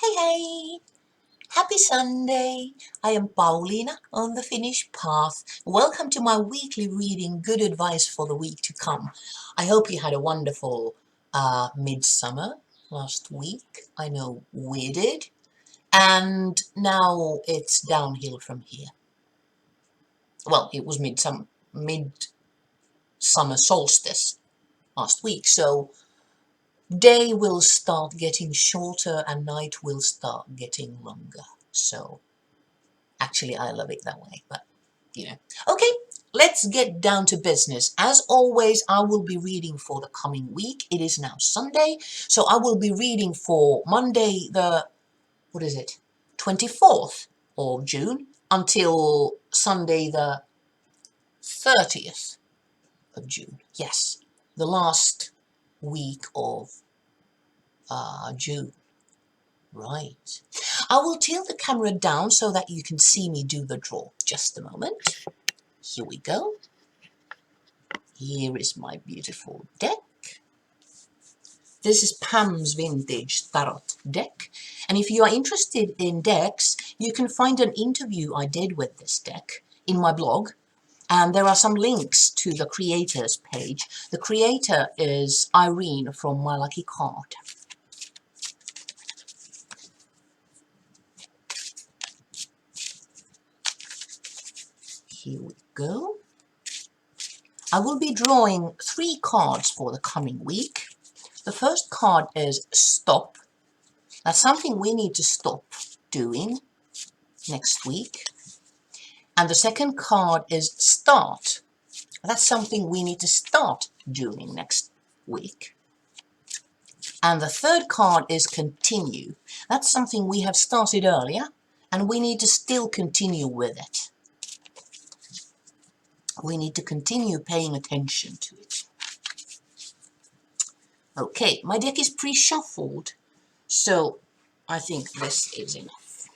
Hey, hey! Happy Sunday! I am Paulina on the Finnish Path. Welcome to my weekly reading, good advice for the week to come. I hope you had a wonderful midsummer last week. I know we did. And now it's downhill from here. Well, it was midsummer solstice last week, so day will start getting shorter and night will start getting longer. So actually, I love it that way, but you know. Okay, let's get down to business. As always, I will be reading for the coming week. It is now Sunday, so I will be reading for Monday the, 24th of June until Sunday the 30th of June. Yes, the last week of June. Right. I will tilt the camera down so that you can see me do the draw. Just a moment. Here we go. Here is my beautiful deck. This is Pam's Vintage Tarot deck. And if you are interested in decks, you can find an interview I did with this deck in my blog. And there are some links to the creators page. The creator is Irene from My Lucky Card. Here we go. I will be drawing 3 cards for the coming week. The first card is Stop. That's something we need to stop doing next week. And the second card is Start. That's something we need to start doing next week. And the third card is Continue. That's something we have started earlier and we need to still continue with it. We need to continue paying attention to it. Okay, my deck is pre-shuffled, so I think this is enough.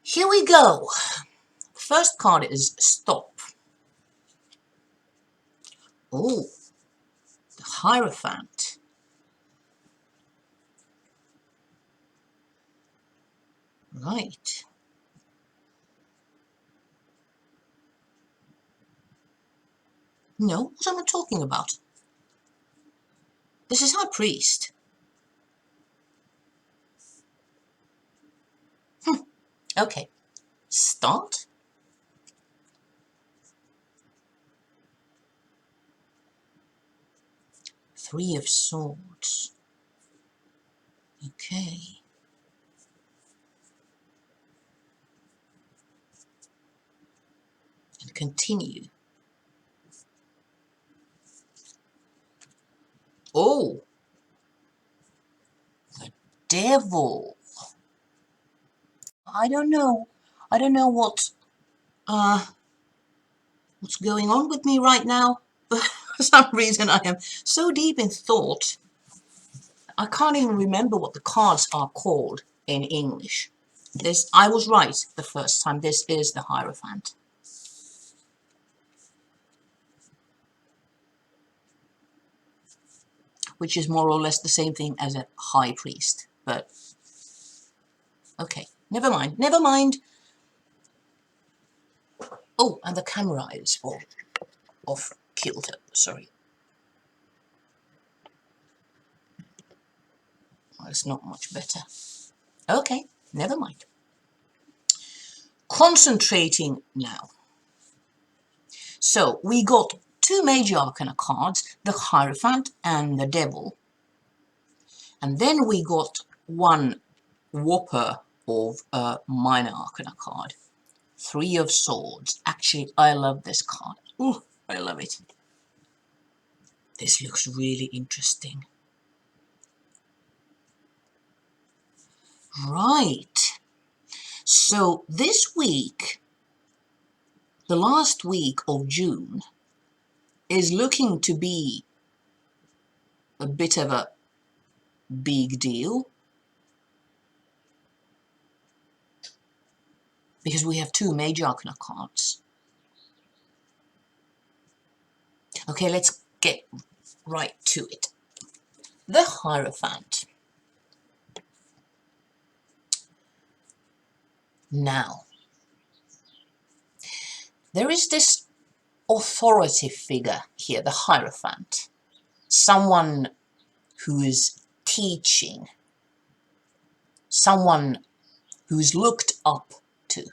Here we go. First card is Stop. Oh, the Hierophant. Right. No, what am I talking about? This is High Priest. Okay. Start. Three of Swords. Okay. And continue. Oh, the Devil. I don't know. I don't know what's going on with me right now. But for some reason I am so deep in thought. I can't even remember what the cards are called in English. This, I was right the first time. This is the Hierophant. Which is more or less the same thing as a High Priest. But, okay, never mind, never mind. Oh, and the camera is off kilter, sorry. Well, it's not much better. Okay, never mind. Concentrating now. So, we got 2 Major Arcana cards, the Hierophant and the Devil. And then we got 1 whopper of a Minor Arcana card. 3 of Swords. Actually, I love this card. Ooh, I love it. This looks really interesting. Right. So this week, the last week of June, is looking to be a bit of a big deal. Because we have 2 Major Arcana cards. Okay, let's get right to it. The Hierophant. Now, there is this authority figure here, the Hierophant, someone who is teaching, someone who is looked up to.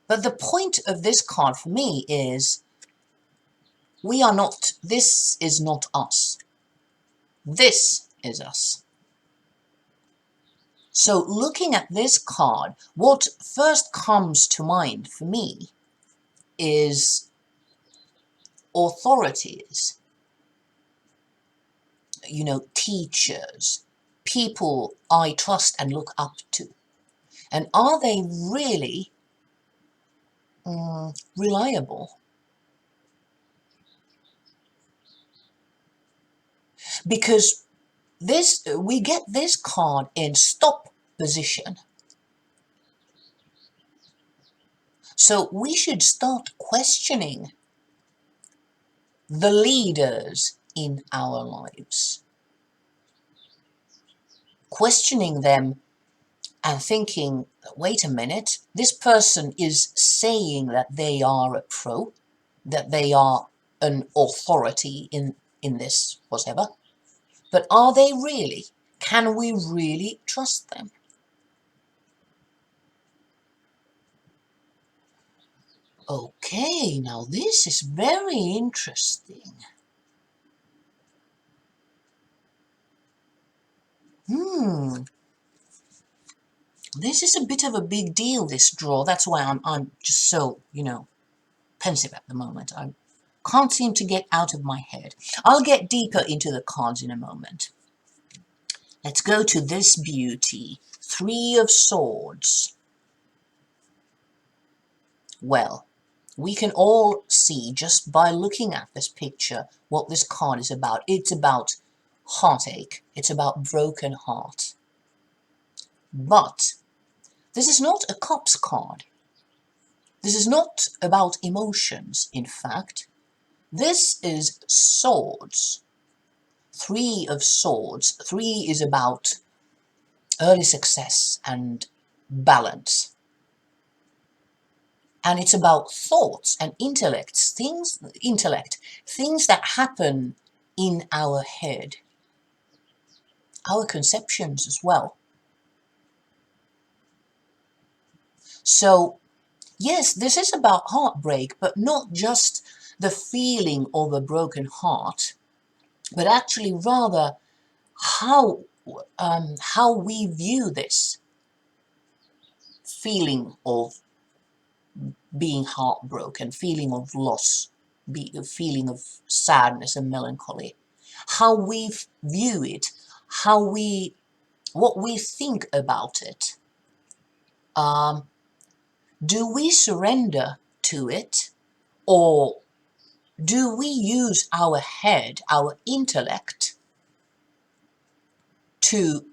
But the point of this card for me is, we are not, this is not us. This is us. So looking at this card, what first comes to mind for me is authorities, you know, teachers, people I trust and look up to. And are they really reliable? Because this, we get this card in stop position. So we should start questioning the leaders in our lives. Questioning them and thinking, wait a minute, this person is saying that they are a pro, that they are an authority in this whatever, but are they really? Can we really trust them? Okay, now this is very interesting. This is a bit of a big deal, this draw. That's why I'm just so, you know, pensive at the moment. I can't seem to get out of my head. I'll get deeper into the cards in a moment. Let's go to this beauty. Three of Swords. Well, we can all see just by looking at this picture what this card is about. It's about heartache. It's about broken heart. But this is not a Cups card. This is not about emotions, in fact. This is Swords. Three of Swords. Three is about early success and balance. And it's about thoughts and intellects, things that happen in our head. Our conceptions as well. So, yes, this is about heartbreak, but not just the feeling of a broken heart, but actually rather how we view this feeling of being heartbroken, feeling of loss, feeling of sadness and melancholy, how we view it, what we think about it. Do we surrender to it, or do we use our head, our intellect, to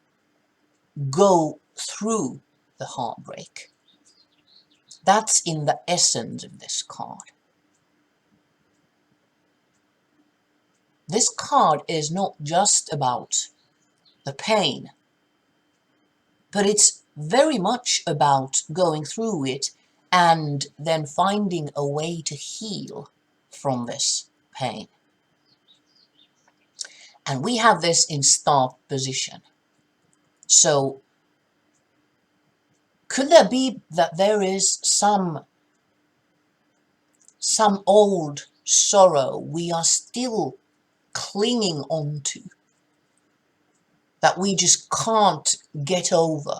go through the heartbreak? That's in the essence of this card. This card is not just about the pain, but it's very much about going through it and then finding a way to heal from this pain. And we have this in start position. So could there be that there is some old sorrow we are still clinging on to, that we just can't get over?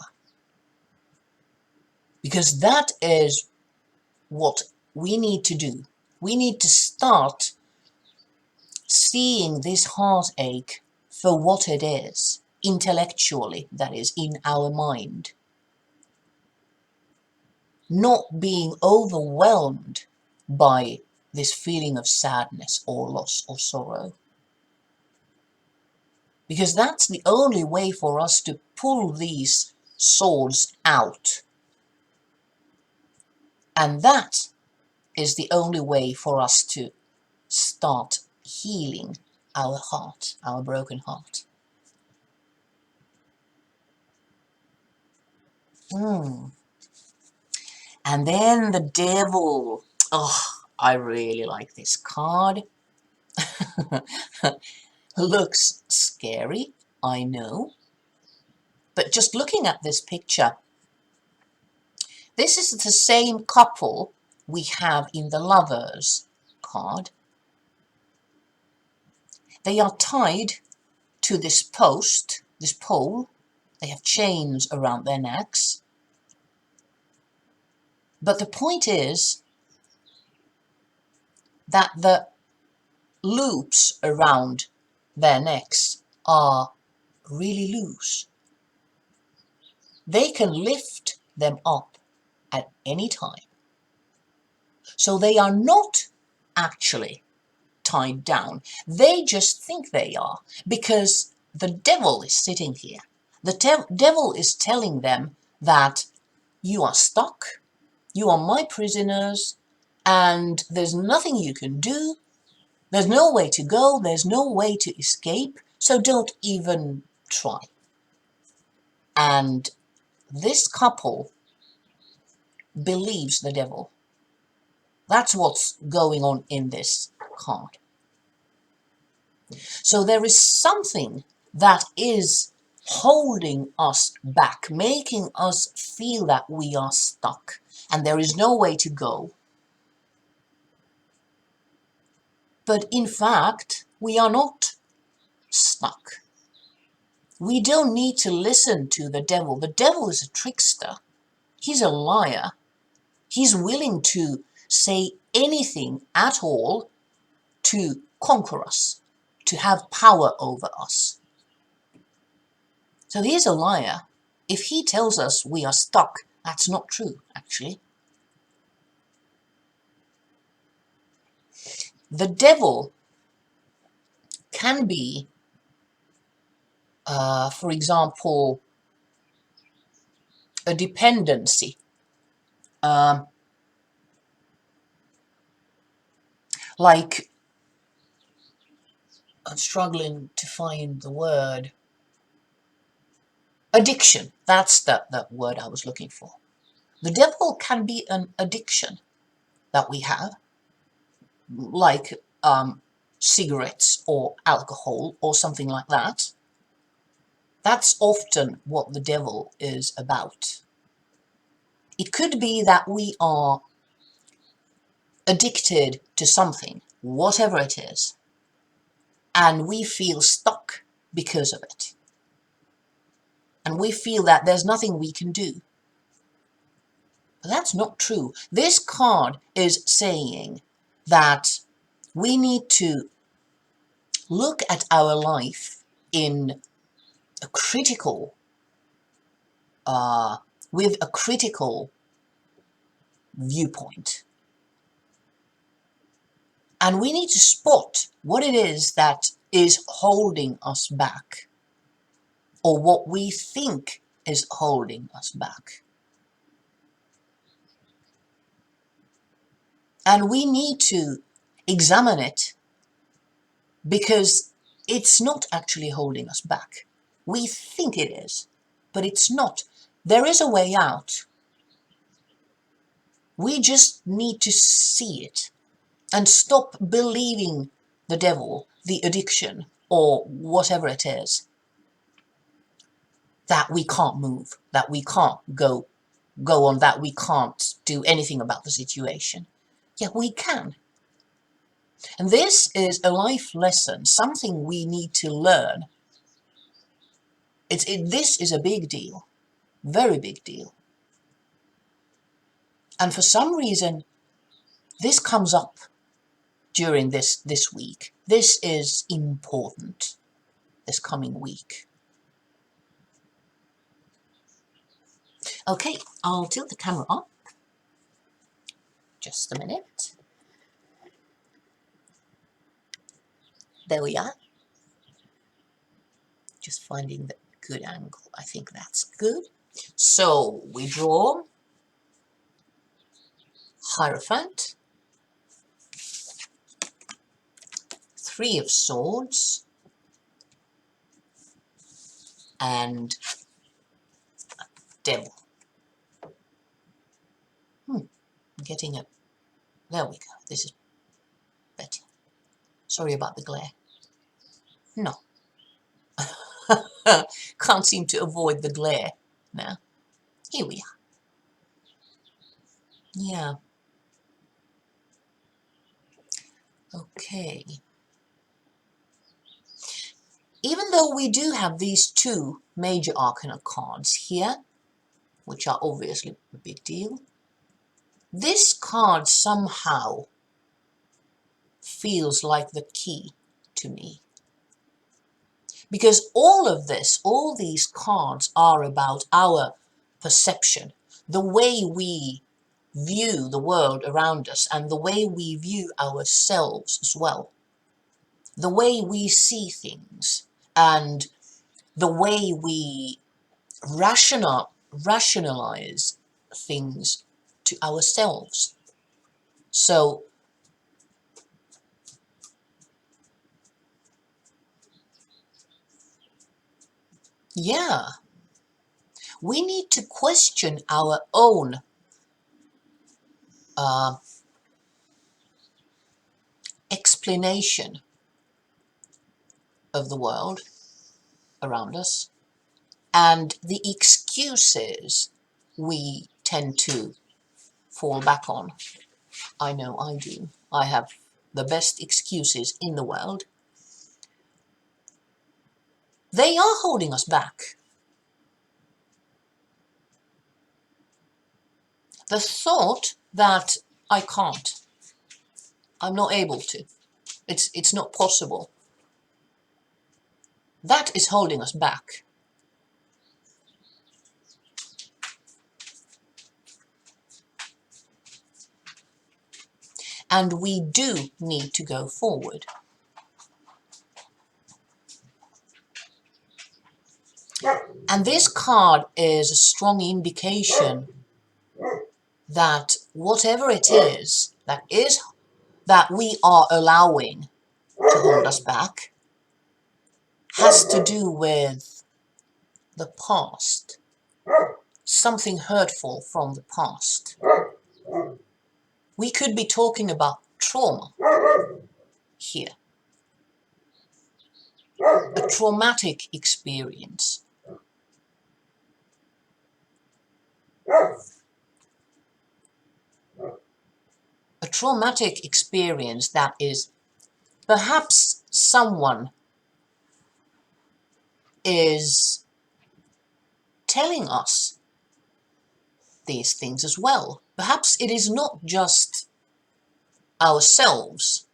Because that is what we need to do. We need to start seeing this heartache for what it is, intellectually, that is, in our mind. Not being overwhelmed by this feeling of sadness or loss or sorrow. Because that's the only way for us to pull these swords out. And that is the only way for us to start healing our heart, our broken heart. And then the devil. Oh, I really like this card. Looks scary, I know. But just looking at this picture, this is the same couple we have in the Lovers card. They are tied to this post, this pole. They have chains around their necks. But the point is that the loops around their necks are really loose. They can lift them up at any time. So they are not actually tied down. They just think they are, because the devil is sitting here. The devil is telling them that you are stuck, you are my prisoners, and there's nothing you can do. There's no way to go, there's no way to escape, so don't even try. And this couple believes the devil. That's what's going on in this card. So there is something that is holding us back, making us feel that we are stuck and there is no way to go. But in fact, we are not stuck. We don't need to listen to the devil. The devil is a trickster. He's a liar. He's willing to say anything at all to conquer us, to have power over us. So he's a liar. If he tells us we are stuck, that's not true, actually. The devil can be, for example, a dependency. Like, I'm struggling to find the word. Addiction. That's the word I was looking for. The devil can be an addiction that we have, like cigarettes or alcohol or something like that. That's often what the devil is about. It could be that we are addicted to something, whatever it is, and we feel stuck because of it. And we feel that there's nothing we can do. But that's not true. This card is saying that we need to look at our life in a critical, with a critical viewpoint. And we need to spot what it is that is holding us back, or what we think is holding us back. And we need to examine it, because it's not actually holding us back. We think it is, but it's not. There is a way out. We just need to see it and stop believing the devil, the addiction, or whatever it is, that we can't move, that we can't go on, that we can't do anything about the situation. Yeah, we can. And this is a life lesson, something we need to learn. This is a big deal, very big deal. And for some reason, this comes up during this week. This is important, this coming week. Okay, I'll tilt the camera up. Just a minute. There we are. Just finding the good angle. I think that's good. So we draw Hierophant, Three of Swords, and Devil. getting a... There we go. This is better. Sorry about the glare. No. Can't seem to avoid the glare now. Here we are. Yeah. Okay. Even though we do have these two major arcana cards here, which are obviously a big deal, this card somehow feels like the key to me. Because all of this, all these cards are about our perception, the way we view the world around us and the way we view ourselves as well. The way we see things and the way we rationalize things to ourselves. So yeah, we need to question our own explanation of the world around us and the excuses we tend to fall back on. I know I do. I have the best excuses in the world. They are holding us back. The thought that I can't, I'm not able to, it's not possible, that is holding us back. And we do need to go forward. And this card is a strong indication that whatever it is that we are allowing to hold us back has to do with the past. Something hurtful from the past. We could be talking about trauma here. A traumatic experience. A traumatic experience that is perhaps someone is telling us these things as well. Perhaps it is not just ourselves,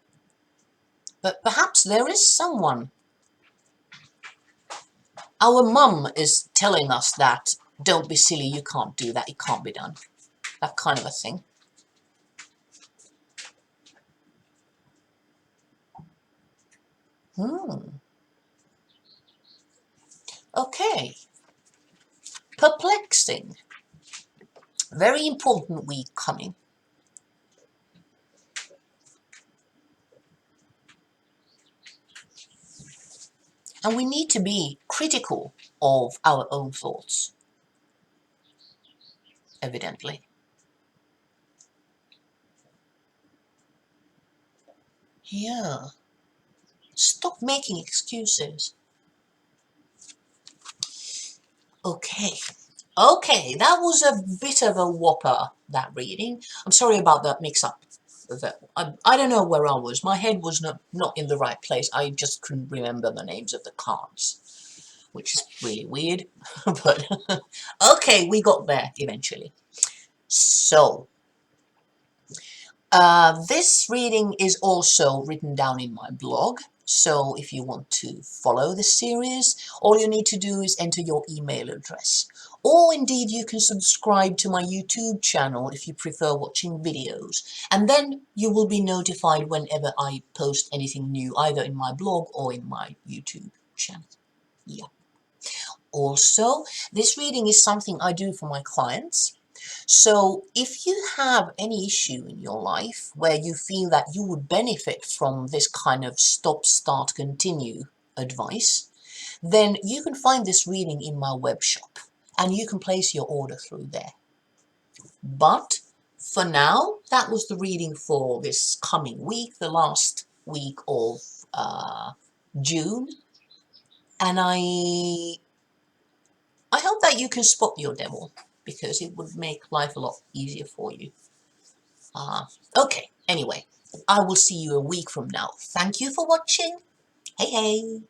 but perhaps there is someone. Our mum is telling us that, don't be silly, you can't do that, it can't be done. That kind of a thing. Okay. Perplexing. Very important week coming. And we need to be critical of our own thoughts, evidently. Yeah. Stop making excuses. Okay. Okay, that was a bit of a whopper, that reading. I'm sorry about that mix-up. I don't know where I was. My head was not in the right place. I just couldn't remember the names of the cards, which is really weird. But okay, we got there eventually. So, this reading is also written down in my blog. So if you want to follow the series, all you need to do is enter your email address. Or indeed you can subscribe to my YouTube channel if you prefer watching videos. And then you will be notified whenever I post anything new, either in my blog or in my YouTube channel. Yeah. Also, this reading is something I do for my clients. So if you have any issue in your life where you feel that you would benefit from this kind of stop, start, continue advice, then you can find this reading in my web shop and you can place your order through there. But for now, that was the reading for this coming week, the last week of June. And I hope that you can spot your devil, because it would make life a lot easier for you. Okay, anyway, I will see you a week from now. Thank you for watching. Hey, hey.